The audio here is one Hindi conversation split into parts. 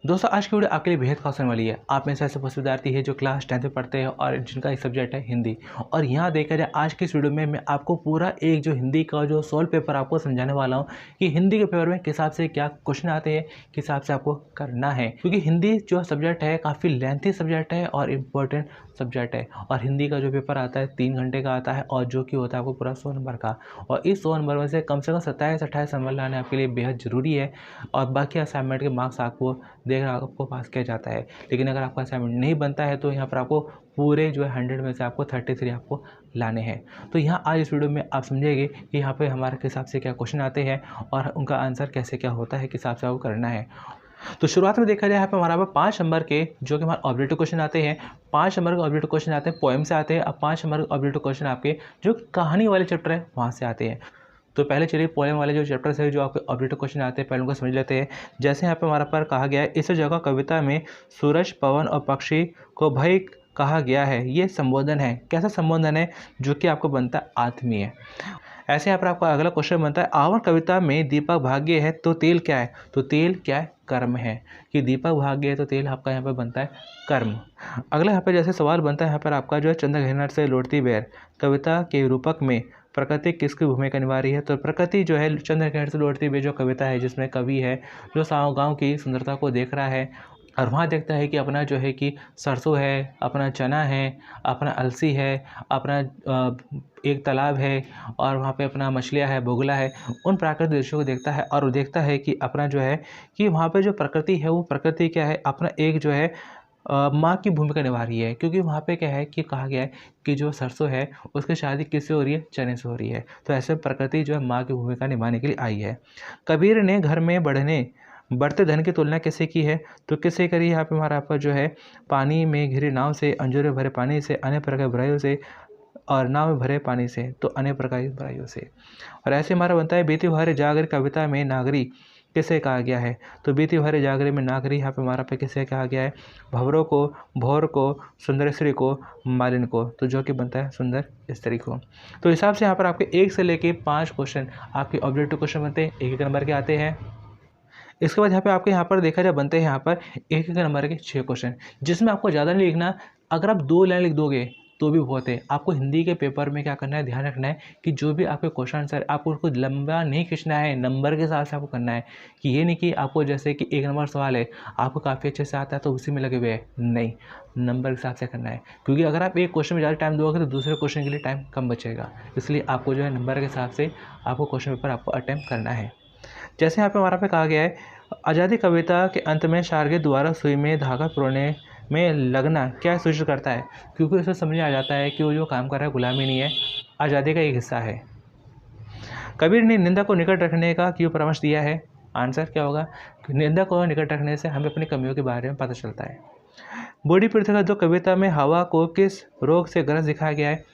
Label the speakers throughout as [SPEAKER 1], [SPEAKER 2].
[SPEAKER 1] दोस्तों आज की वीडियो आपके लिए बेहद खास होने वाली है। आप में से ऐसे बस विद्यार्थी है जो क्लास 10th में पढ़ते हैं और जिनका एक सब्जेक्ट है हिंदी। और यहाँ देखा जाए आज की इस वीडियो में मैं आपको पूरा एक जो हिंदी का जो सॉल्व पेपर आपको समझाने वाला हूँ कि हिंदी के पेपर में किस हिसाब से क्या क्वेश्चन आते हैं, किस हिसाब से आपको करना है। क्योंकि हिंदी जो सब्जेक्ट है काफ़ी लेंथी सब्जेक्ट है और इम्पोर्टेंट सब्जेक्ट है। और हिंदी का जो पेपर आता है 3 घंटे का आता है और जो कि होता है आपको पूरा 100 नंबर का। और इस 100 नंबर में से कम 27-28 नंबर लाने आपके लिए बेहद ज़रूरी है। और बाकी असाइनमेंट के मार्क्स आपको देकर आपको पास किया जाता है। लेकिन अगर आपका असाइनमेंट नहीं बनता है तो यहाँ पर आपको पूरे जो है 100 में से आपको 33 आपको लाने हैं। तो यहाँ आज इस वीडियो में आप समझेंगे कि यहाँ पे हमारे हिसाब से क्या क्वेश्चन आते हैं और उनका आंसर कैसे क्या होता है, किस हिसाब से आपको करना है। तो शुरुआत में देखा जाए यहाँ पे हमारा 5 नंबर के जो कि हमारे ऑब्जेक्टिव क्वेश्चन आते हैं। 5 नंबर के ऑब्जेक्टिव क्वेश्चन आते हैं पोएम से आते हैं। अब 5 नंबर के ऑब्जेक्टिव क्वेश्चन आपके जो कहानी वाले चैप्टर है वहाँ से आते हैं। तो पहले चलिए पोएम वाले जो चैप्टर्स है जो आपके ऑब्जेक्टिव क्वेश्चन आते हैं पहले उनको समझ लेते हैं। जैसे यहाँ पे हमारा पर कहा गया है, इस जगह कविता में सूरज, पवन और पक्षी को भाई कहा गया है। ये संबोधन है। कैसा संबोधन है? जो कि आपको बनता है आत्मीय। ऐसे यहाँ पर आपका अगला क्वेश्चन बनता है, आवर कविता में दीपक भाग्य है तो तेल क्या है? तो तेल क्या है? कर्म है। कि दीपक भाग्य है तो तेल आपका यहाँ पर बनता है कर्म। अगला यहाँ पर जैसे सवाल बनता है यहाँ पर आपका जो है, चंद्रघेनर से लौटती बेर कविता के रूपक में प्रकृति किसकी भूमिका निभा रही है? तो प्रकृति जो है चंद्रघेनर से लौटती बेर जो कविता है जिसमें कवि है जो गाँव की सुंदरता को देख रहा है और वहाँ देखता है कि अपना जो है कि सरसों है, अपना चना है, अपना अलसी है, अपना एक तालाब है और वहाँ पे अपना मछलियाँ है, बोगला है। उन प्राकृतिक दृश्यों को देखता है और वो देखता है कि अपना जो है कि वहाँ पे जो प्रकृति है वो प्रकृति क्या है, अपना एक जो है माँ की भूमिका निभा रही है। क्योंकि वहाँ पे क्या है कि कहा गया है कि जो सरसों है उसकी शादी किससे हो रही है? चने से हो रही है। तो ऐसे प्रकृति जो है माँ की भूमिका निभाने के लिए आई है। कबीर ने घर में बढ़ते धन की तुलना किससे की है? तो किससे करी? यहाँ पे हमारा आपका जो है, पानी में घिरे नाव से, अंजोरे भरे पानी से, अनेक प्रकार की बुराइयों से और नाव में भरे पानी से, तो अनेक प्रकार की बुराइयों से। और ऐसे हमारा बनता है, बीती बहारे जागरी कविता में नागरी किसे कहा गया है? तो बीती बहारे जागरी में नागरी यहाँ पे हमारा पे किसे कहा गया है? भंवरों को, भौर को, सुंदर स्त्री को, मालिन को। तो जो कि बनता है सुंदर स्त्री को। तो हिसाब से यहाँ पर आपके 1 से लेके 5 क्वेश्चन आपके ऑब्जेक्टिव क्वेश्चन बनते हैं, 1-1 नंबर के आते हैं। इसके बाद यहाँ पे आपके यहाँ पर देखा जाए बनते हैं यहाँ पर 1-1 नंबर के 6 क्वेश्चन, जिसमें आपको ज़्यादा नहीं लिखना। अगर आप 2 लाइन लिख दोगे तो भी बहुत है। आपको हिंदी के पेपर में क्या करना है, ध्यान रखना है कि जो भी आपके क्वेश्चन आंसर आपको उसको लंबा नहीं खींचना है, नंबर के हिसाब से आपको करना है। कि ये नहीं कि आपको जैसे कि 1 नंबर सवाल है आपको काफ़ी अच्छे से आता है तो उसी में लगे हुए हैं, नहीं, नंबर के हिसाब से करना है। क्योंकि अगर आप एक क्वेश्चन में ज़्यादा टाइम दोगे तो दूसरे क्वेश्चन के लिए टाइम कम बचेगा। इसलिए आपको जो है नंबर के हिसाब से आपको क्वेश्चन पेपर आपको अटैम्प्ट करना है। जैसे यहाँ पे हमारा पे कहा गया है, आज़ादी कविता के अंत में शार्गिल द्वारा सुई में धागा पिरोने में लगना क्या सूचित करता है? क्योंकि उससे समझ आ जाता है कि वो जो काम कर रहा है गुलामी नहीं है, आज़ादी का एक हिस्सा है। कबीर ने निंदा को निकट रखने का क्यों परामर्श दिया है? आंसर क्या होगा? निंदा को निकट रखने से हमें अपनी कमियों के बारे में पता चलता है। बूढ़ी पृथ्वी का जो कविता में हवा को किस रोग से ग्रस्त दिखाया गया है?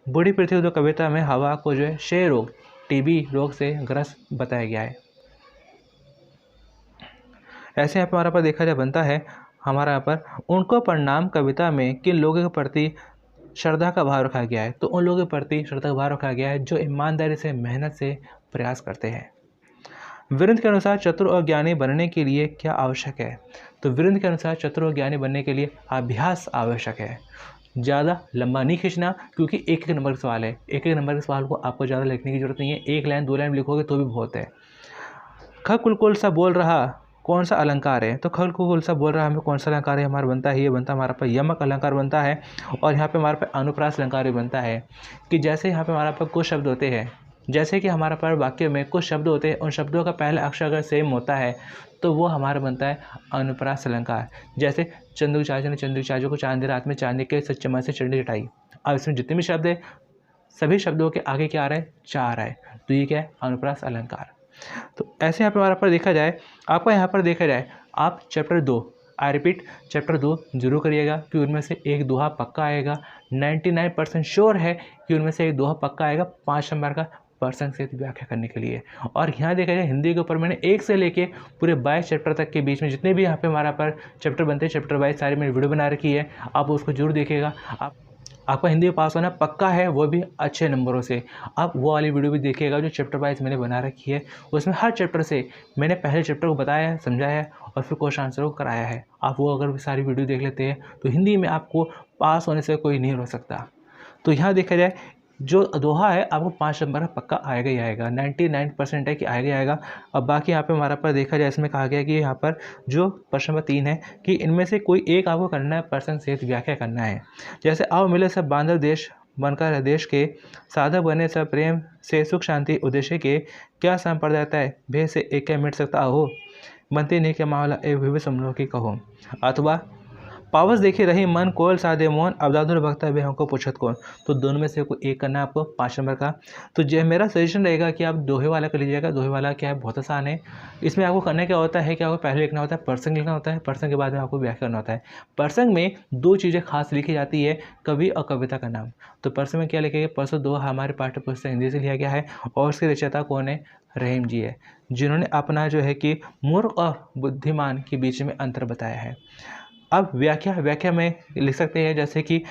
[SPEAKER 1] बूढ़ी पृथ्वी जो कविता में हवा को जो है क्षय रोग, टीबी रोग से ग्रस्त बताया गया है। ऐसे यहाँ पर हमारा पर देखा जाए बनता है हमारा यहाँ पर, उनको प्रणाम कविता में किन लोगों के प्रति श्रद्धा का भाव रखा गया है? तो उन लोगों के प्रति श्रद्धा का भाव रखा गया है जो ईमानदारी से, मेहनत से प्रयास करते हैं। वीरेंद्र के अनुसार चतुर और ज्ञानी बनने के लिए क्या आवश्यक है? तो वीरेंद्र के अनुसार चतुर और ज्ञानी बनने के लिए अभ्यास आवश्यक है। ज़्यादा लंबा नहीं खींचना, क्योंकि 1-1 नंबर का सवाल है। 1-1 नंबर के सवाल को आपको ज़्यादा लिखने की जरूरत नहीं है। 1 लाइन 2 लाइन लिखोगे तो भी बहुत है। खकुलकुल सा बोल रहा कौन सा अलंकार है? तो खकुलकुल सा बोल रहा हमें कौन सा अलंकार है? हमारा बनता है, ये बनता है हमारा पर यमक अलंकार बनता है। और यहाँ पे हमारे पर अनुप्रास अलंकार भी बनता है। कि जैसे यहाँ पे हमारा पर कुछ शब्द होते हैं, जैसे कि हमारा पर वाक्य में कुछ शब्द होते हैं, उन शब्दों का पहला अक्षर अगर सेम होता है तो वो हमारा बनता है अनुप्रास अलंकार। जैसे चंदू चाचा ने चंदू चाचू को चांदी रात में चांदी के चम्मच से चटनी चटाई। अब इसमें जितने भी शब्द है सभी शब्दों के आगे क्या आ रहा है? चार आ रहा है। तो ये क्या है? अनुप्रास अलंकार। तो ऐसे यहाँ पे हमारा पर देखा जाए, आपका यहाँ पर देखा जाए, आप चैप्टर 2, आई रिपीट चैप्टर 2 जरूर करिएगा कि उनमें से एक दोहा पक्का आएगा। 99% श्योर है कि उनमें से एक दोहा पक्का आएगा 5 नंबर का पर्सन से व्याख्या करने के लिए। और यहाँ देखा जाए हिंदी के ऊपर मैंने 1 से लेके पूरे 22 चैप्टर तक के बीच में जितने भी यहाँ पे हमारा पर चैप्टर बनते हैं, चैप्टर वाइज सारे मैंने वीडियो बना रखी है, आप उसको जरूर देखिएगा। आपका हिंदी में पास होना पक्का है, वो भी अच्छे नंबरों से। आप वो वाली वीडियो भी देखिएगा जो चैप्टर वाइज मैंने बना रखी है, उसमें हर चैप्टर से मैंने पहले चैप्टर को बताया है, समझाया है और फिर क्वेश्चन आंसर को कराया है। आप वो अगर सारी वीडियो देख लेते हैं तो हिंदी में आपको पास होने से कोई नहीं रोक सकता। तो यहाँ देखा जाए जो दोहा है आपको 5 नंबर का पक्का आएगा ही आएगा, 99% है कि आएगा ही आएगा। अब बाकी यहाँ पे हमारा पर देखा जाए, इसमें कहा गया कि यहाँ पर जो प्रश्न नंबर 3 है कि इनमें से कोई एक आपको करना है, प्रश्न सहित व्याख्या करना है। जैसे आओ मिले सब बांधव देश बनकर देश के, साधक बने सब प्रेम से सुख शांति उद्देश्य के, क्या संप्रदायता है भेद से एक मिट सकता हो, बनते नहीं के मामला एक विविध समूह की कहो। अथवा पावस देखी रही मन कोल साधे मोहन, अवधाधुर भक्ता वे हमको पूछत कौन। तो दोनों में से कोई एक करना है आपको 5 नंबर का। तो जो मेरा सजेशन रहेगा कि आप दोहे वाला कर लीजिएगा। दोहे वाला क्या है, बहुत आसान है। इसमें आपको करना क्या होता है कि आपको पहले लिखना होता है प्रसंग, लिखना होता है प्रसंग के बाद में आपको व्याख्या करना होता है। प्रसंग में 2 चीज़ें खास लिखी जाती है, कवि और कविता का नाम। तो प्रसंग में क्या लिखेंगे, परसों 2 हमारे पाठ्य पुस्तक हिंदी से लिया गया है और उसके रचयिता कौन है, रहीम जी है, जिन्होंने अपना जो है कि मूर्ख और बुद्धिमान के बीच में अंतर बताया है। अब व्याख्या में लिख सकते हैं जैसे कि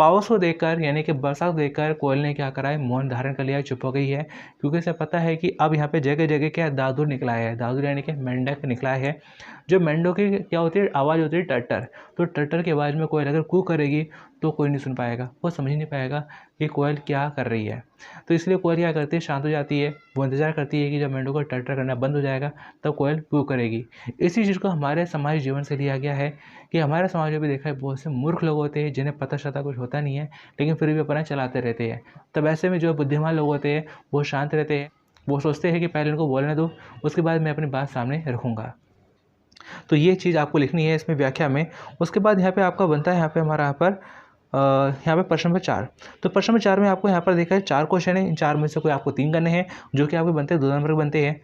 [SPEAKER 1] पावस को देखकर यानी कि बरसात को देखकर कोयल ने क्या करा है, मौन धारण कर लिया, चुप हो गई है, क्योंकि इसे पता है कि अब यहाँ पे जगह जगह क्या दादुर निकला है। दादुर यानी कि मेंढक निकला है। जो मेंढकों की क्या होती है आवाज़, होती है टटर। तो टटर की आवाज़ में कोयल अगर कू करेगी तो कोई नहीं सुन पाएगा, वो समझ नहीं पाएगा कि कोयल क्या कर रही है। तो इसलिए कोयल क्या करती है, शांत हो जाती है, वो इंतजार करती है कि जब मेंढकों का टटर करना बंद हो जाएगा तब कोयल कू करेगी। इसी चीज़ को हमारे समाज जीवन से लिया गया है कि हमारे समाज में भी देखा है बहुत से मूर्ख लोग होते हैं जिन्हें पता शता कुछ होता नहीं है, लेकिन फिर भी अपना चलाते रहते हैं। तब ऐसे में जो बुद्धिमान लोग होते हैं वो शांत रहते हैं, वो सोचते हैं कि पहले उनको बोलने दो, उसके बाद मैं अपनी बात सामने रखूँगा। तो ये चीज़ आपको लिखनी है इसमें व्याख्या में। उसके बाद यहाँ पे आपका बनता है, यहाँ पे हमारा यहाँ पे प्रश्न नंबर 4। तो प्रश्न नंबर 4 में आपको यहाँ पर देखा है 4 क्वेश्चन है, इन 4 में से कोई आपको 3 करने हैं जो कि आपके बनते हैं 2 नंबर के बनते हैं।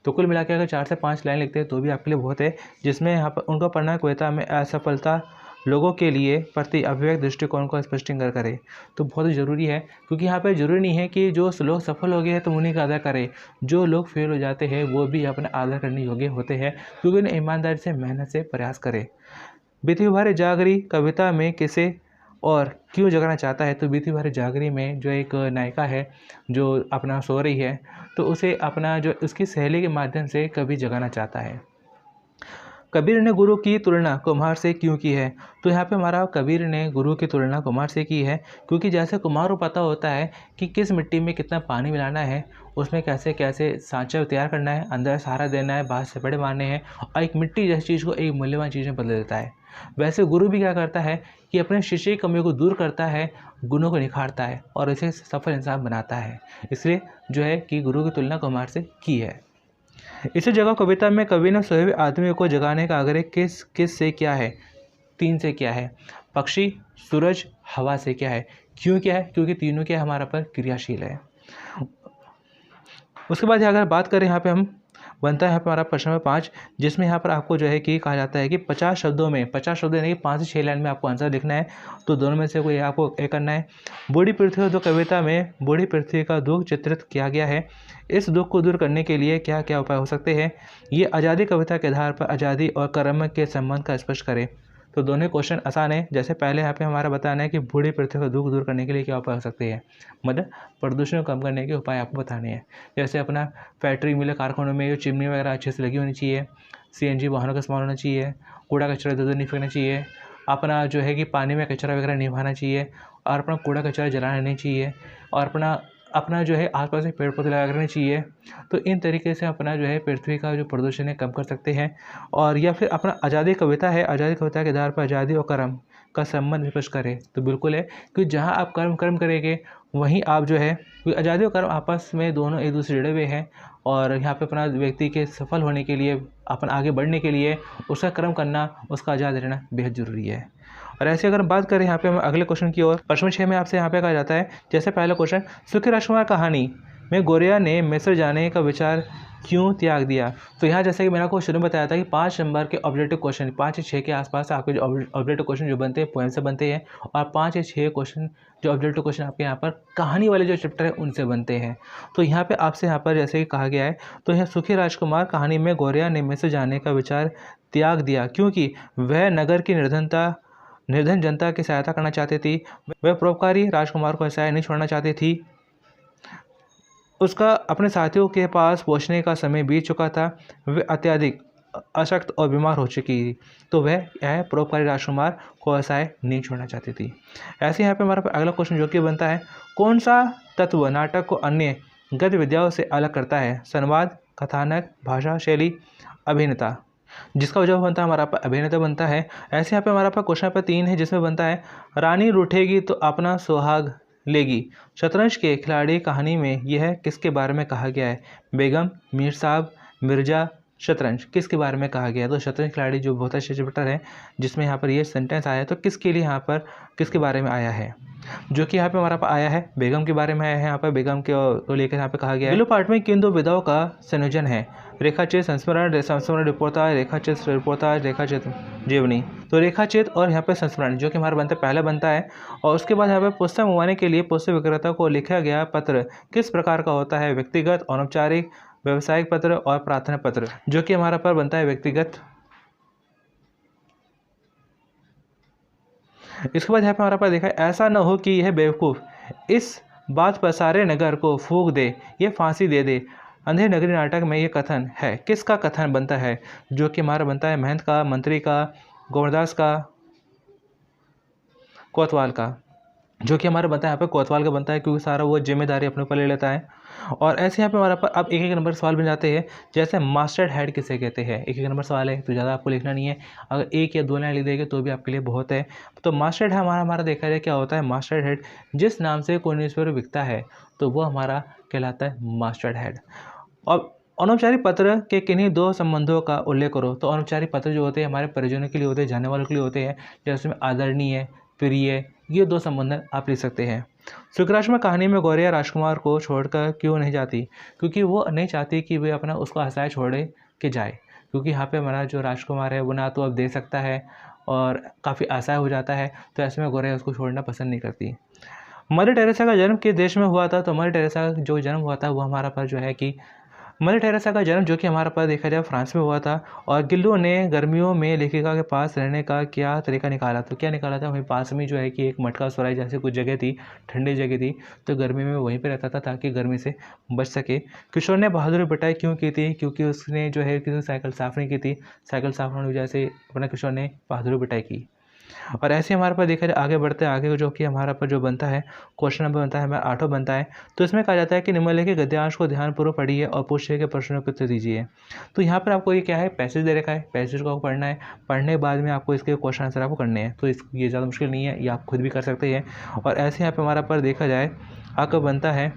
[SPEAKER 1] तो कुल मिला के अगर 4 से 5 लाइन लिखते हैं तो भी आपके लिए बहुत है, जिसमें यहाँ पर उनको पढ़ना है कविता में असफलता लोगों के लिए प्रति अभिव्यक्त दृष्टिकोण को स्पष्टीकरण करे। तो बहुत ही ज़रूरी है, क्योंकि यहाँ पे ज़रूरी नहीं है कि जो लोग सफल हो गए हैं तो उन्हीं का आदर करें, जो लोग फेल हो जाते हैं वो भी अपना आदर करने योग्य होते हैं, क्योंकि उन्हें ईमानदारी से मेहनत से प्रयास करें। बीती भरे जागरी कविता में किसे और क्यों जगाना चाहता है। तो बीती भरे जागरी में जो एक नायिका है जो अपना सो रही है, तो उसे अपना जो उसकी सहेली के माध्यम से कवि जगाना चाहता है। कबीर ने गुरु की तुलना कुम्हार से क्यों की है। तो यहाँ पे हमारा कबीर ने गुरु की तुलना कुम्हार से की है, क्योंकि जैसे कुम्हार को पता होता है कि किस मिट्टी में कितना पानी मिलाना है, उसमें कैसे कैसे सांचा तैयार करना है, अंदर सहारा देना है, बाहर से बड़े मारने हैं, और एक मिट्टी जैसी चीज़ को एक मूल्यवान चीज़ में बदल देता है। वैसे गुरु भी क्या करता है कि अपने शिष्य की कमियों को दूर करता है, गुणों को निखारता है और इसे सफल इंसान बनाता है। इसलिए जो है कि गुरु की तुलना कुम्हार से की है। इसी जगह कविता में कवि ने सोए हुए आदमी को जगाने का आग्रह किस से किया है। 3 से किया है, पक्षी, सूरज, हवा से क्या है। क्यों क्या है, क्योंकि तीनों क्या हमारा पर क्रियाशील है। उसके बाद अगर बात करें यहाँ पे हम बनता है यहाँ पर हमारा प्रश्न नंबर 5, जिसमें यहाँ पर आपको जो है कि कहा जाता है कि 50 शब्दों में 50 शब्द यानी कि 5 से 6 लाइन में आपको आंसर लिखना है। तो दोनों में से कोई आपको एक करना है। बूढ़ी पृथ्वी दो कविता में बूढ़ी पृथ्वी का दुख चित्रित किया गया है। इस दुख को दूर करने के लिए क्या क्या उपाय हो सकते हैं। ये आज़ादी कविता के आधार पर आज़ादी और कर्म के संबंध का स्पष्ट करें। तो दोनों क्वेश्चन आसान है। जैसे पहले यहाँ पे हमारा बताना है कि बूढ़ी पृथ्वी का दुख दूर करने के लिए क्या उपाय हो सकते हैं, मतलब प्रदूषण को कम करने के उपाय आपको बताने हैं। जैसे अपना फैक्ट्री मिले कारखानों में जो चिमनी वगैरह अच्छे से लगी होनी चाहिए, CNG वाहनों का इस्तेमाल होना चाहिए, कूड़ा कचरा इधर उधर नहीं फेंकना चाहिए, अपना जो है कि पानी में कचरा वगैरह नहीं बहाना चाहिए, और अपना कूड़ा कचरा जलाना नहीं चाहिए, और अपना जो है आसपास में पेड़ पौधे लगाने चाहिए। तो इन तरीके से अपना जो है पृथ्वी का जो प्रदूषण है कम कर सकते हैं। और या फिर अपना आज़ादी कविता है, आज़ादी कविता के आधार पर आज़ादी और कर्म का संबंध स्पष्ट करें। तो बिल्कुल है कि जहाँ आप कर्म करेंगे वहीं आप जो है, क्योंकि आज़ादी और कर्म आपस में दोनों एक दूसरे जुड़े हुए हैं, और यहाँ पे अपना व्यक्ति के सफल होने के लिए, अपना आगे बढ़ने के लिए उसका कर्म करना, उसका आज़ाद रहना बेहद ज़रूरी है। और ऐसे अगर बात करें यहाँ पे हम अगले क्वेश्चन की ओर, प्रश्न 6 में आपसे यहाँ पे कहा जाता है, जैसे पहला क्वेश्चन, सुखी राजकुमार कहानी में गोरिया ने मिस्र जाने का विचार क्यों त्याग दिया। तो यहाँ जैसे कि मैंने आपको शुरू में बताया था कि 5 नंबर के ऑब्जेक्टिव क्वेश्चन 5 से 6 के आसपास आपके जो ऑब्जेक्टिव क्वेश्चन जो बनते हैं पोएम से बनते हैं, और 5 या 6 क्वेश्चन जो ऑब्जेक्टिव क्वेश्चन आपके यहाँ पर कहानी वाले जो चैप्टर है उनसे बनते हैं। तो यहाँ पे आपसे यहाँ पर जैसे कि कहा गया है, तो यह सुखी राजकुमार कहानी में गोरिया ने मिस्र जाने का विचार त्याग दिया क्योंकि वह नगर की निर्धनता निर्धन जनता की सहायता करना चाहती थी। वह परोपकारी राजकुमार को ऐसा नहीं छोड़ना चाहती थी। उसका अपने साथियों के पास पहुंचने का समय बीत चुका था। वह अत्यधिक अशक्त और बीमार हो चुकी थी, तो वह यह परोपकारी राजकुमार को असहाय नहीं छोड़ना चाहती थी। ऐसे यहाँ पे हमारा अगला क्वेश्चन जो कि बनता है, कौन सा तत्व नाटक को अन्य गतिविधियों से अलग करता है? संवाद, कथानक, भाषा शैली, अभिनेता। जिसका जवाब बनता है हमारा पर अभिनेता बनता है। ऐसे यहाँ पे हमारा पर क्वेश्चन नंबर 3 है, जिसमें बनता है, रानी रूठेगी तो अपना सुहाग लेगी। शतरंज के खिलाड़ी कहानी में यह किसके बारे में कहा गया है? बेगम, मीर साहब, मिर्जा, शतरंज किसके बारे में कहा गया है? तो शतरंज खिलाड़ी जो बहुत अच्छे चैप्टर है जिसमें यहाँ पर ये सेंटेंस आया है, तो किसके लिए यहाँ पर किसके बारे में आया है? जो कि यहाँ पे हमारा आया है बेगम के बारे में आया है। यहाँ पर बेगम को लेकर यहाँ पे कहा गया है। बिलो पार्ट में किन दो विधाओं का संयोजन है? रेखाचित्र संस्मरण, संस्मरण रिपोर्ताज, रेखाचित्र रिपोर्ताज, रेखाचित्र जीवनी। तो रेखाचित्र और यहाँ पे संस्मरण जो कि हमारा बनता है पहला बनता है। और उसके बाद यहाँ पे पुस्तक मंगवाने के लिए पुस्तक विक्रेता को लिखा गया पत्र किस प्रकार का होता है? व्यक्तिगत, अनौपचारिक, व्यवसायिक पत्र और प्रार्थना पत्र। जो कि हमारा पर बनता है व्यक्तिगत। इसके बाद यहाँ पे हमारा पास देखा, ऐसा न हो कि यह बेवकूफ़ इस बात पर सारे नगर को फूंक दे, ये फांसी दे दे। अंधेर नगरी नाटक में ये कथन है, किसका कथन बनता है? जो कि हमारा बनता है महंत का, मंत्री का, गोवरदास का, कोतवाल का। जो कि हमारा बनता है यहाँ पे कोतवाल का बनता है, क्योंकि सारा वो जिम्मेदारी अपने ऊपर ले लेता है। और ऐसे यहाँ पे हमारा पर अब एक एक नंबर सवाल बन जाते हैं। जैसे मास्टर्ड हेड किसे कहते हैं? एक एक नंबर सवाल है, तो ज़्यादा आपको लिखना नहीं है। अगर एक या दो लाइन लिख देंगे तो भी आपके लिए बहुत है। तो मास्टर्ड हमारा देखा जाए क्या होता है? मास्टर्ड हेड जिस नाम से कोई न्यूज़पेपर बिकता है तो वो हमारा कहलाता है मास्टर्ड हेड। और अनौपचारिक पत्र के किन्हीं दो संबंधों का उल्लेख करो। तो अनौपचारिक पत्र जो होते हैं हमारे परिजनों के लिए होते हैं, जानने वालों के लिए होते हैं, जैसे में आदरणीय, प्रिय, ये दो संबंध आप लिख सकते हैं। शुक्राश्मा कहानी में गौरिया राजकुमार को छोड़कर क्यों नहीं जाती? क्योंकि वो नहीं चाहती कि वे अपना उसको हंसाए छोड़े के जाए, क्योंकि यहाँ पे हमारा जो राजकुमार है वो ना तो अब दे सकता है और काफ़ी असहाय हो जाता है, तो ऐसे में गौरिया उसको छोड़ना पसंद नहीं करती। मदर टेरेसा का जन्म किस देश में हुआ था? तो मदर टेरेसा का जो जन्म हुआ था वो हमारा पास जो है कि मदर टेरेसा का जन्म जो कि हमारे पास देखा जाए फ्रांस में हुआ था। और गिल्डो ने गर्मियों में लेखिका के पास रहने का क्या तरीका निकाला? तो क्या निकाला था? वहीं पास में जो है कि एक मटका सराय जैसे कुछ जगह थी, ठंडी जगह थी, तो गर्मी में वहीं पे रहता था ताकि गर्मी से बच सके। किशोर ने बहादुरी पिटाई क्यों की थी? क्योंकि उसने जो है कि साइकिल साफ नहीं की थी। साइकिल साफ होने की वजह से अपना किशोर ने बहादुरी पिटाई की। और ऐसे हमारे पास देखा जाए आगे बढ़ते आगे जो कि हमारा पर जो बनता है क्वेश्चन नंबर बनता है हमारा 8वां बनता है। तो इसमें कहा जाता है कि निम्नलिखित गद्यांश को ध्यानपूर्वक पढ़िए और पूछिए के प्रश्नों के उत्तर दीजिए। तो यहाँ पर आपको ये क्या है, पैसेज दे रखा है, पैसेज को आपको पढ़ना है। पढ़ने के बाद में आपको इसके क्वेश्चन आंसर आपको करने हैं। तो ये ज़्यादा मुश्किल नहीं है, ये आप खुद भी कर सकते हैं। और ऐसे यहाँ पर हमारा पर देखा जाए आपका बनता है,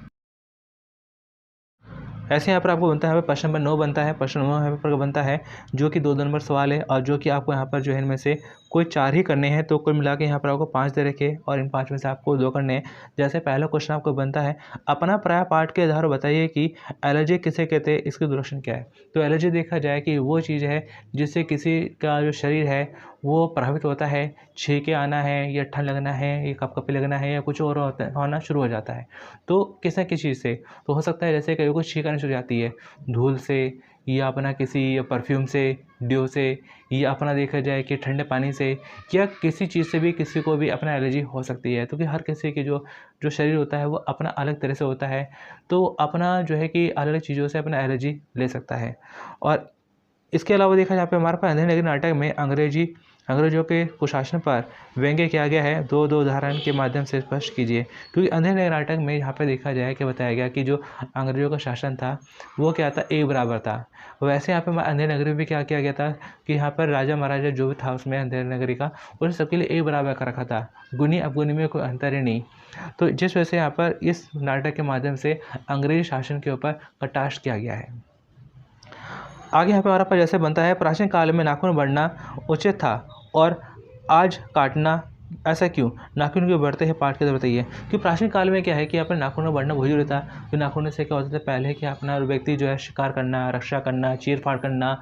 [SPEAKER 1] ऐसे यहाँ पर आपको बनता है प्रश्न नंबर 9 बनता है। प्रश्न 9 यहाँ पर बनता है जो कि 2 नंबर सवाल है, और जो कि आपको यहाँ पर जो है इनमें से कोई 4 ही करने हैं। तो कुल मिला के यहाँ पर आपको 5 दे रखे और इन 5 में से आपको 2 करने हैं। जैसे पहला क्वेश्चन आपको बनता है, अपना प्राय पाठ के आधार बताइए कि एलर्जी किसे कहते हैं, इसकी दुर्लक्षण क्या है? तो एलर्जी देखा जाए कि वो चीज़ है जिससे किसी का जो शरीर है वो प्रभावित होता है। छींके आना है या ठंड लगना है या कपकपी लगना है या कुछ और होना शुरू हो जाता है। तो किसी न किसी चीज़ से तो हो सकता है, जैसे कई को छींक आनी शुरू हो जाती है धूल से या अपना किसी परफ्यूम से, ड्यू से, या अपना देखा जाए कि ठंडे पानी से या किसी चीज़ से भी किसी को भी अपना एलर्जी हो सकती है। क्योंकि हर किसी के जो शरीर होता है वो अपना अलग तरह से होता है, तो अपना जो है कि अलग अलग चीज़ों से अपना एलर्जी ले सकता है। और इसके अलावा देखा जाए हमारे पास अंधेरी नगरी नाटक में अंग्रेजों के कुशासन पर व्यंग्य किया गया है। दो उदाहरण के माध्यम से स्पष्ट कीजिए। क्योंकि अंधेरी नगरी नाटक में यहाँ पे देखा जाए कि बताया गया कि जो अंग्रेजों का शासन था वो क्या था, एक बराबर था। वैसे यहाँ पे अंधेरी नगरी में भी क्या किया गया था कि यहाँ पर राजा महाराजा जो भी था उसमें अंधेरी नगरी का, उन सबके लिए एक बराबर कर रखा था। गुनी अवगुनी में कोई अंतर ही नहीं। तो जिस वजह से यहाँ पर इस नाटक के माध्यम से अंग्रेजी शासन के ऊपर कटाक्ष किया गया है। आगे यहाँ पे हमारा पर जैसे बनता है, प्राचीन काल में नाखून बढ़ना उचित था और आज काटना ऐसा क्यों? नाखून क्यों बढ़ते हैं, पाठ के बताइए। कि प्राचीन काल में क्या है कि यहाँ पर नाखून बढ़ना बहुत जरूरी था। तो नाखून से क्या होता था पहले कि अपना व्यक्ति जो है शिकार करना, रक्षा करना, चीर फाड़ करना,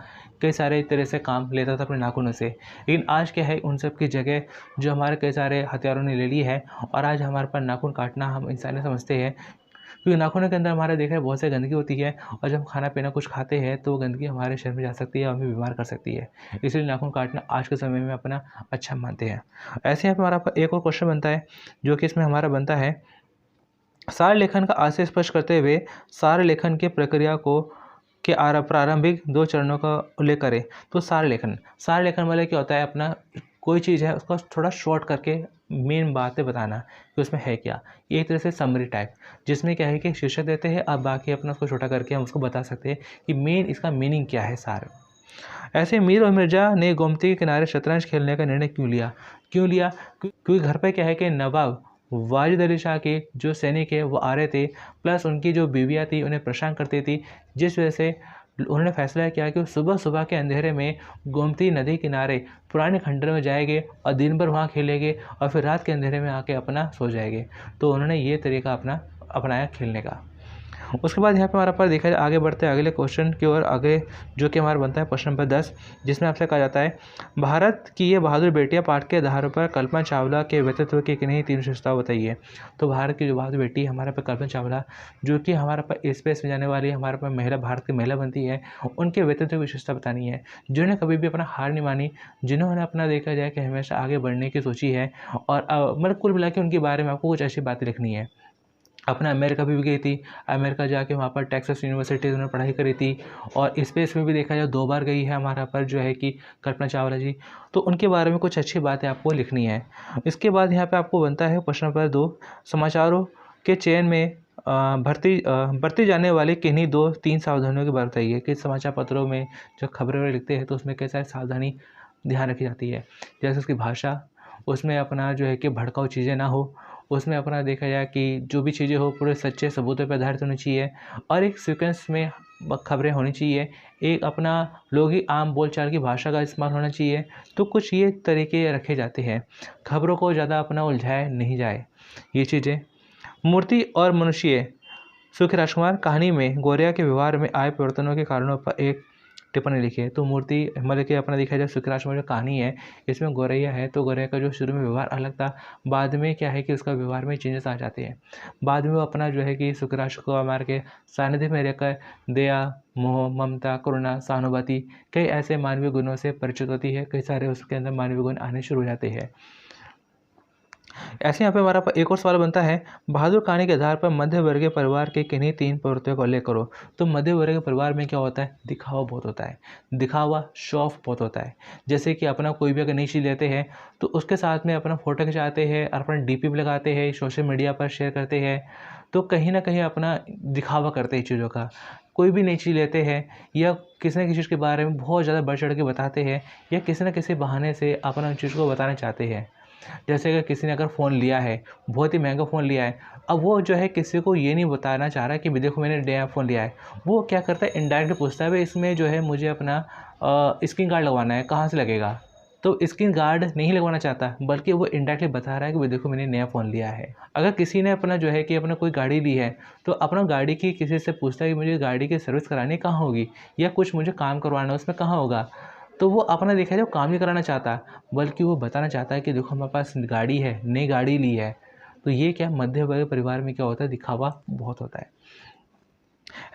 [SPEAKER 1] कई सारे तरह से काम लेता था अपने नाखूनों से। लेकिन आज क्या है, उन सब की जगह जो हमारे कई सारे हथियारों ने ले ली है और आज हमारे पास नाखून काटना हम इंसानी समझते हैं। क्योंकि नाखूनों के अंदर हमारे देखा है बहुत सारी गंदगी होती है, और जब हम खाना पीना कुछ खाते हैं तो गंदगी हमारे शरीर में जा सकती है और हमें बीमार कर सकती है। इसलिए नाखून काटना आज के समय में अपना अच्छा मानते हैं। ऐसे यहाँ पे हमारा एक और क्वेश्चन बनता है, जो कि इसमें हमारा बनता है, सार लेखन का आशय स्पष्ट करते हुए सार लेखन की प्रक्रिया को के प्रारंभिक 2 चरणों का उल्लेख करें। तो सार लेखन मतलब क्या होता है, अपना कोई चीज़ है उसको थोड़ा शॉर्ट करके मेन बातें बताना कि उसमें है क्या। ये एक तरह से समरी टाइप, जिसमें क्या है कि शीर्षक देते हैं, अब बाकी अपना उसको छोटा करके हम उसको बता सकते हैं कि मेन इसका मीनिंग क्या है सार। ऐसे मीर और मिर्ज़ा ने गोमती के किनारे शतरंज खेलने का निर्णय क्यों लिया? क्योंकि घर पे क्या है कि नवाब वाजिद अली शाह के जो सैनिक है वो आ रहे थे, प्लस उनकी जो बीवियाँ थी उन्हें परेशान करती थी, जिस वजह से उन्होंने फैसला किया कि सुबह सुबह के अंधेरे में गोमती नदी किनारे पुराने खंडर में जाएंगे और दिन भर वहाँ खेलेंगे और फिर रात के अंधेरे में आके अपना सो जाएंगे। तो उन्होंने ये तरीका अपनाया खेलने का। उसके बाद यहाँ पे हमारा पर देखा जाए, आगे बढ़ते हैं अगले क्वेश्चन की ओर आगे, जो कि हमारा बनता है प्रश्न नंबर 10, जिसमें आपसे कहा जाता है, भारत की ये बहादुर बेटियां पाठ के आधार पर कल्पना चावला के व्यक्तित्व की किन्हीं 3 विशेषताएं बताइए। तो भारत की जो बहादुर बेटी हमारे पर कल्पना चावला, जो कि हमारे पर स्पेस में जाने वाली हमारे पर महिला, भारत की महिला बनती है, उनके व्यक्तित्व की विशेषता बतानी है, जिन्होंने कभी भी अपना हार नहीं मानी, जिन्होंने अपना देखा जाए कि हमेशा आगे बढ़ने की सोची है, और मतलब कुल मिला के उनके बारे में आपको कुछ अच्छी बातें लिखनी है। अपना अमेरिका भी गई थी, अमेरिका जाके वहाँ पर टेक्सास यूनिवर्सिटी उन्होंने पढ़ाई करी थी, और स्पेस में भी देखा जाए 2 बार गई है हमारा पर जो है कि कल्पना चावला जी। तो उनके बारे में कुछ अच्छी बातें आपको लिखनी है। इसके बाद यहाँ पे आपको बनता है प्रश्न नंबर 2, समाचारों के चयन में बरती जाने वाली किन्हीं 2-3 सावधानियों की बात बताइए। कि समाचार पत्रों में जब खबरें लिखते हैं तो उसमें कैसा सावधानी ध्यान रखी जाती है, जैसे उसकी भाषा, उसमें अपना जो है कि भड़काऊ चीज़ें ना हो, उसमें अपना देखा जाए कि जो भी चीज़ें हो पूरे सच्चे सबूतों पर आधारित होनी चाहिए, और एक सीक्वेंस में खबरें होनी चाहिए, एक अपना लोग ही आम बोलचाल की भाषा का इस्तेमाल होना चाहिए। तो कुछ ये तरीके रखे जाते हैं, खबरों को ज़्यादा अपना उलझाए नहीं जाए ये चीज़ें। मूर्ति और मनुष्य, सुखी राजकुमार कहानी में गौरैया के व्यवहार में आए परिवर्तनों के कारणों पर एक टिप्पणी लिखी है। तो मूर्ति मतलब कि अपना देखा जाए सुखी राजकुमार जो कहानी है, इसमें गौरैया है, तो गौरैया का जो शुरू में व्यवहार अलग था, बाद में क्या है कि उसका व्यवहार में चेंजेस आ जाते हैं। बाद में वो अपना जो है कि सुखी राजकुमार के सानिध्य में रहकर दया, मोह, ममता, करुणा, सहानुभूति, कई ऐसे मानवीय गुणों से परिचित होती है, कई सारे उसके अंदर मानवीय गुण आने शुरू हो जाते हैं। ऐसे यहाँ पे हमारा एक और सवाल बनता है, बहादुर कहानी के आधार पर मध्य वर्गीय परिवार के किन्हीं 3 प्रवृत्तियों का उल्लेख करो। तो मध्य वर्गीय परिवार में क्या होता है, दिखावा बहुत होता है, दिखावा शो ऑफ बहुत होता है। जैसे कि अपना कोई भी अगर नई चीज़ लेते हैं तो उसके साथ में अपना फ़ोटो खिंचाते हैं, अपना डीपी भी लगाते हैं, सोशल मीडिया पर शेयर करते हैं, तो कहीं ना कहीं अपना दिखावा करते हैं चीज़ों का। कोई भी नई चीज़ लेते हैं या किसी न किसी चीज़ के बारे में बहुत ज़्यादा बढ़ चढ़ के बताते हैं, या किसी न किसी बहाने से अपना उन चीज़ को बताना चाहते हैं। जैसे अगर किसी ने अगर फ़ोन लिया है, बहुत ही महंगा फ़ोन लिया है, अब वो जो है किसी को ये नहीं बताना चाह रहा कि देखो मैंने नया फ़ोन लिया है। वो क्या करता है, इनडायरेक्टली पूछता है, भाई इसमें जो है मुझे अपना स्क्रीन गार्ड लगवाना है, कहाँ से लगेगा? तो स्क्रीन गार्ड नहीं लगवाना चाहता, बल्कि वो इनडायरेक्टली बता रहा है कि भाई देखो मैंने नया फ़ोन लिया है। अगर किसी ने अपना जो है कि अपना कोई गाड़ी ली है, तो अपना गाड़ी की किसी से पूछता है कि मुझे गाड़ी की सर्विस करानी कहाँ होगी, या कुछ मुझे काम करवाना है उसमें कहाँ होगा। तो वो अपना देखा जाए काम नहीं कराना चाहता, बल्कि वो बताना चाहता है कि देखो हमारे पास गाड़ी है, नई गाड़ी ली है। तो ये क्या मध्य वर्ग परिवार में क्या होता है, दिखावा बहुत होता है।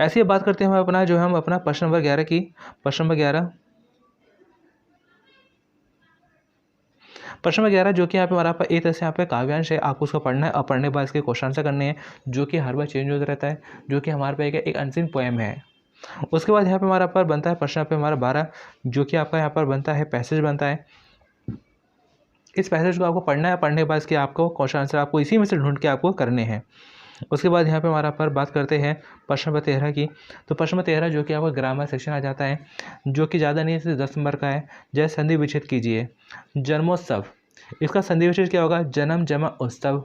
[SPEAKER 1] ऐसी बात करते हैं हम अपना प्रश्न नंबर 11 की। प्रश्न नंबर 11 जो कि यहाँ पे हमारा एक तरह से यहाँ पे काव्यांश है, आपको उसको पढ़ना है और पढ़ने के बाद इसके क्वेश्चन आंसर करने हैं, जो कि हर बार चेंज होता रहता है, जो कि हमारे पे एक अनसीन पोएम है। उसके बाद यहाँ पे हमारा पर बनता है प्रश्न पे हमारा 12, जो कि आपका यहाँ पर बनता है पैसेज बनता है। इस पैसेज को आपको पढ़ना है, पढ़ने के बाद इसके आपको क्वेश्चन आंसर आपको इसी में से ढूंढ के आपको करने हैं। उसके बाद यहाँ पे हमारा पर बात करते हैं प्रश्न नंबर 13 की। तो प्रश्न नंबर 13 जो कि आपका ग्रामर सेक्शन आ जाता है, जो कि ज़्यादा नहीं सिर्फ 10 नंबर का है। जय संधि विच्छेद कीजिए। जन्मोत्सव, इसका संधि विच्छेद क्या होगा, जन्म जमा उत्सव।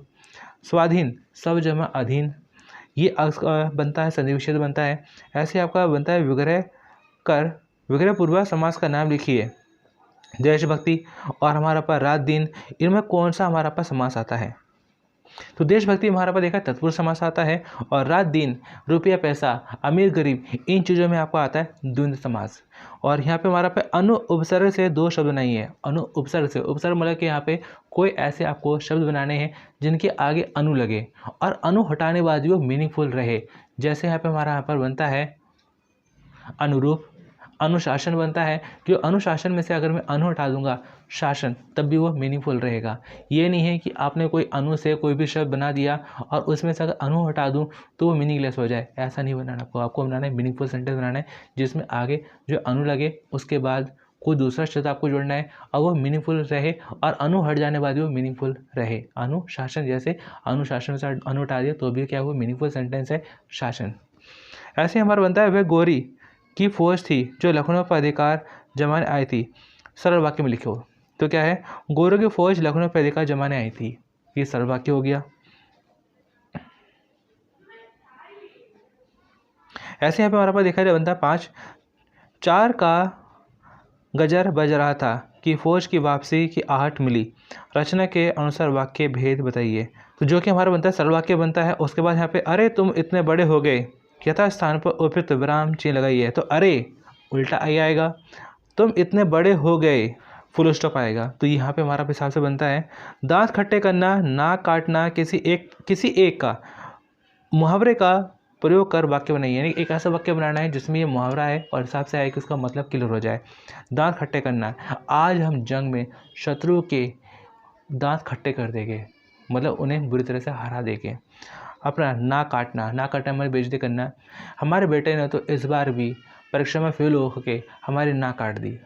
[SPEAKER 1] स्वाधीन, सब जमा अधीन, ये बनता है संधि विच्छेद बनता है। ऐसे आपका बनता है विग्रह पूर्वक समास का नाम लिखिए। देशभक्ति और हमारा पर रात दिन, इनमें कौन सा हमारा पर समास आता है। तो देशभक्ति में हमारे पास देखा तत्पुरुष समास आता है, और रात दिन, रुपया पैसा, अमीर गरीब, इन चीज़ों में आपको आता है द्वंद्व समास। और यहाँ पे हमारा पे अनु उपसर्ग से दो शब्द नहीं है। अनु उपसर्ग से, उपसर्ग मतलब कि यहाँ पे कोई ऐसे आपको शब्द बनाने हैं जिनके आगे अनु लगे और अनु हटाने बाद भी वो मीनिंगफुल रहे। जैसे यहाँ पे हमारा यहाँ पर बनता है अनुरूप, अनुशासन बनता है। जो अनुशासन में से अगर मैं अनु हटा दूंगा शासन, तब भी वो मीनिंगफुल रहेगा। ये नहीं है कि आपने कोई अनु से कोई भी शब्द बना दिया और उसमें से अगर अनु हटा दूं तो वो मीनिंगलेस हो जाए। ऐसा नहीं बनाना आपको बनाना है मीनिंगफुल सेंटेंस बनाना है, जिसमें आगे जो अनु लगे उसके बाद कोई दूसरा शब्द आपको जोड़ना है और वो मीनिंगफुल रहे, और अनु हट जाने बाद भी वो मीनिंगफुल रहे। अनुशासन, जैसे अनुशासन से अनु हटा दिया तो भी क्या वो मीनिंगफुल सेंटेंस है शासन। ऐसे हमारा बनता है वह गोरी की फौज थी जो लखनऊ पर अधिकार जमाने आई थी। सरल वाक्य में लिखो तो क्या है, गोरों की फौज लखनऊ पर अधिकार जमाने आई थी। ये सरल वाक्य हो गया। ऐसे यहाँ पे हमारे पास देखा जाए बनता है 5, 4 का गजर बज रहा था कि फौज की वापसी की आहट मिली। रचना के अनुसार वाक्य भेद बताइए। तो जो कि हमारा बनता है सरल वाक्य बनता है। उसके बाद यहाँ पे अरे तुम इतने बड़े हो गए, यथा स्थान पर उपयुक्त विराम चिन्ह लगाइए। तो अरे उल्टा आई आएगा, तुम इतने बड़े हो गए फुल स्टॉप आएगा। तो यहाँ पे हमारा हिसाब से बनता है दांत खट्टे करना, नाक काटना, किसी एक का मुहावरे का प्रयोग कर वाक्य बनाइए। यानी एक ऐसा वाक्य बनाना है जिसमें ये मुहावरा है और हिसाब से आए कि उसका मतलब क्लियर हो जाए। दांत खट्टे करना, आज हम जंग में शत्रु के दांत खट्टे कर देंगे, मतलब उन्हें बुरी तरह से हरा देंगे। अपना नाक काटना, नाक काटना हमारी बेइज्जती करना, हमारे बेटे ने तो इस बार भी परीक्षा में फेल हो के हमारी नाक काट दी।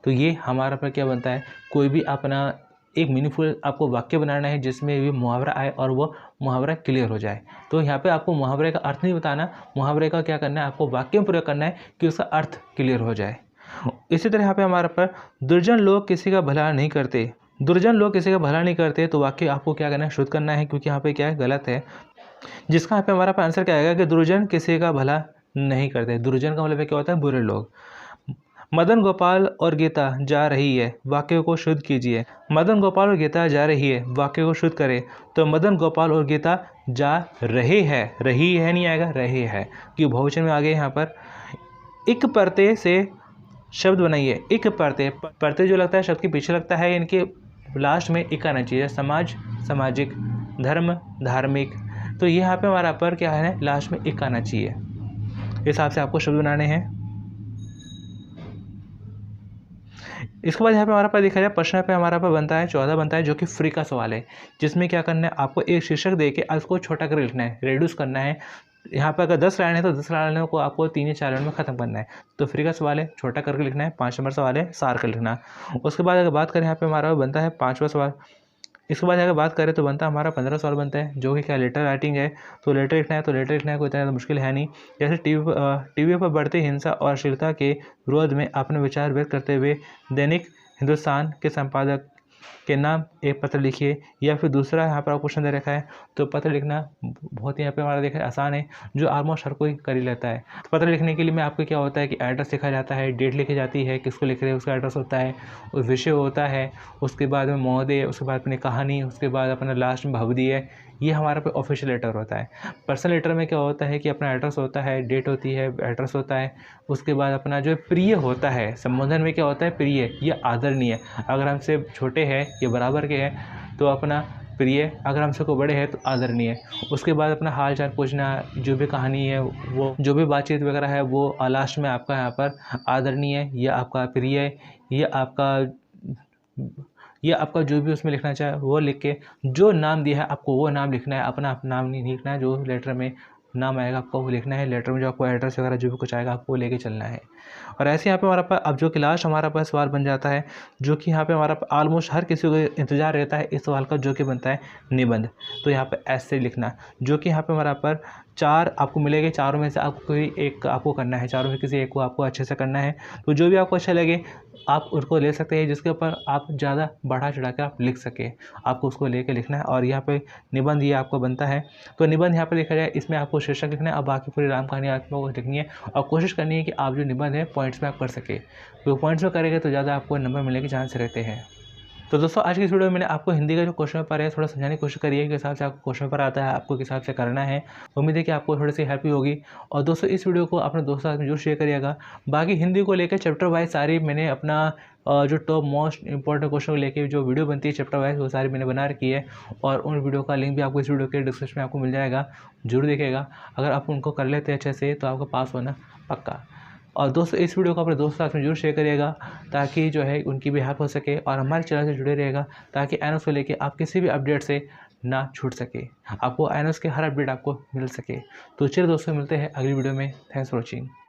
[SPEAKER 1] तो ये हमारा पर क्या बनता है, कोई भी अपना एक मीनिंगफुल आपको वाक्य बनाना है जिसमें भी मुहावरा आए और वो मुहावरा क्लियर हो जाए। तो यहाँ पे आपको मुहावरे का अर्थ नहीं बताना, मुहावरे का क्या करना है, आपको वाक्य में प्रयोग करना है कि उसका अर्थ क्लियर हो जाए। इसी तरह यहाँ पे हमारे पर दुर्जन लोग किसी का भला नहीं करते, दुर्जन लोग किसी का भला नहीं करते। तो वाक्य आपको क्या करना है, शुद्ध करना है, क्योंकि यहाँ पे क्या है गलत है। जिसका यहाँ पे हमारा आंसर क्या आएगा कि दुर्जन किसी का भला नहीं करते। दुर्जन का मतलब क्या होता है, बुरे लोग। मदन गोपाल और गीता जा रही है, वाक्य को शुद्ध कीजिए। मदन गोपाल और गीता जा रही है, वाक्य को शुद्ध करें। तो मदन गोपाल और गीता जा रहे हैं, रही है नहीं आएगा, रहे है, क्योंकि बहुवचन में आ गए। यहाँ पर एक परते से शब्द बनाइए। एक परते, परते जो लगता है शब्द के पीछे लगता है, इनके लास्ट में एक आना चाहिए। समाज, सामाजिक, धर्म, धार्मिक। तो यहाँ पे हमारा पर क्या है, लास्ट में एक आना चाहिए। इस हिसाब से आपको शब्द बनाने हैं। इसके बाद यहाँ पे हमारा पास देखा जाए प्रश्न पे हमारा पास बनता है 14 बनता है, जो कि फ्री का सवाल है, जिसमें क्या करना है, आपको एक शीर्षक देके उसको छोटा कर लिखना है, रेड्यूस करना है। यहाँ पर अगर 10 लाइन है तो 10 लाइनों को आपको 3 या 4 लाइन में खत्म करना है। तो फ्री का सवाल है, छोटा करके लिखना है। 5 नंबर सवाल है, सार कर लिखना। उसके बाद अगर बात करें यहाँ पे हमारा बनता है 5वां सवाल। इसके बाद अगर बात करें तो बनता है हमारा 15 सवाल बनता है, जो कि क्या लेटर राइटिंग है। तो लेटर लिखना है, तो लेटर लिखना है, कोई इतना मुश्किल है नहीं। जैसे टीवी पर बढ़ती हिंसा और अश्लीलता के विरोध में अपने विचार व्यक्त करते हुए दैनिक हिंदुस्तान के संपादक के नाम एक पत्र लिखिए। या फिर दूसरा यहाँ पर क्वेश्चन दे रखा है, तो पत्र लिखना बहुत ही यहाँ पे हमारा देखा आसान है, जो ऑलमोस्ट हर कोई कर ही लेता है। तो पत्र लिखने के लिए में आपको क्या होता है कि एड्रेस लिखा जाता है, डेट लिखी जाती है, किसको लिख रहे हैं उसका एड्रेस होता है, उस विषय होता है, उसके बाद में महोदय, उसके बाद अपनी कहानी, उसके बाद अपना लास्ट में भवदीय। ये हमारा पे ऑफिशियल लेटर होता है। पर्सनल लेटर में क्या होता है कि अपना एड्रेस होता है, डेट होती है, एड्रेस होता है, उसके बाद अपना जो प्रिय होता है। संबोधन में क्या होता है, प्रिय या आदरणीय। अगर हमसे छोटे हैं या बराबर के हैं तो अपना प्रिय, अगर हमसे कोई बड़े हैं तो आदरणीय। उसके बाद अपना हाल चाल पूछना, जो भी कहानी है वो, जो भी बातचीत वगैरह है वो लास्ट में आपका यहाँ पर आदरणीय या आपका प्रिय या आपका जो भी उसमें लिखना चाहे वो लिख के, जो नाम दिया है आपको वो नाम लिखना है। अपना नाम नहीं लिखना है, जो लेटर में नाम आएगा आपको वो लिखना है। लेटर में जो आपको एड्रेस वगैरह जो भी कुछ आएगा आपको लेके चलना है। और ऐसे यहाँ पे हमारा पास अब जो कि लास्ट हमारा पास सवाल बन जाता है, जो कि यहाँ पे हमारा ऑलमोस्ट हर किसी को इंतजार रहता है इस सवाल का, जो कि बनता है निबंध। तो यहाँ पे ऐसे लिखना, जो कि यहाँ पे हमारा पर 4 आपको मिलेंगे, चारों में से आपको कोई एक आपको करना है, चारों में किसी एक को आपको अच्छे से करना है। तो जो भी आपको अच्छा लगे आप उसको ले सकते हैं, जिसके ऊपर आप ज़्यादा बढ़ा चढ़ा कर आप लिख सके, आपको उसको लेके लिखना है। और यहाँ पे निबंध ये आपको बनता है। तो निबंध यहाँ पे लिखा जाए, इसमें आपको शीर्षक लिखना है, अब बाकी पूरी राम कहानी आपको लिखनी है। और कोशिश करनी है कि आप जो निबंध है पॉइंट्स में आप कर सके, तो पॉइंट्स में करेंगे तो ज़्यादा आपको नंबर मिलने के चांस रहते हैं। तो दोस्तों आज की इस वीडियो में मैंने आपको हिंदी का जो क्वेश्चन पेपर है थोड़ा समझाने की कोशिश करी है कि किस हिसाब से आपको क्वेश्चन पेपर आता है, आपको किस हिसाब से करना है। उम्मीद है कि आपको थोड़ी सी हेल्प ही होगी। और दोस्तों इस वीडियो को अपने दोस्तों के साथ में जरूर शेयर करिएगा। बाकी हिंदी को लेकर चैप्टर वाइज सारी मैंने अपना जो टॉप मोस्ट इंपॉर्टेंट क्वेश्चन को लेकर जो वीडियो बनती है चैप्टर वाइज वो सारी मैंने बना रखी है। और उन वीडियो का लिंक भी आपको इस वीडियो के डिस्क्रिप्शन में आपको मिल जाएगा, जरूर देखिएगा। अगर आप उनको कर लेते हैं अच्छे से तो आपका पास होना पक्का। और दोस्तों इस वीडियो को अपने दोस्तों के साथ में जरूर शेयर करिएगा ताकि जो है उनकी भी हेल्प हो सके और हमारे चैनल से जुड़े रहेगा ताकि एनोस को लेके आप किसी भी अपडेट से ना छूट सके, आपको एनोस के हर अपडेट आपको मिल सके। तो चलिए दोस्तों मिलते हैं अगली वीडियो में। Thanks for watching.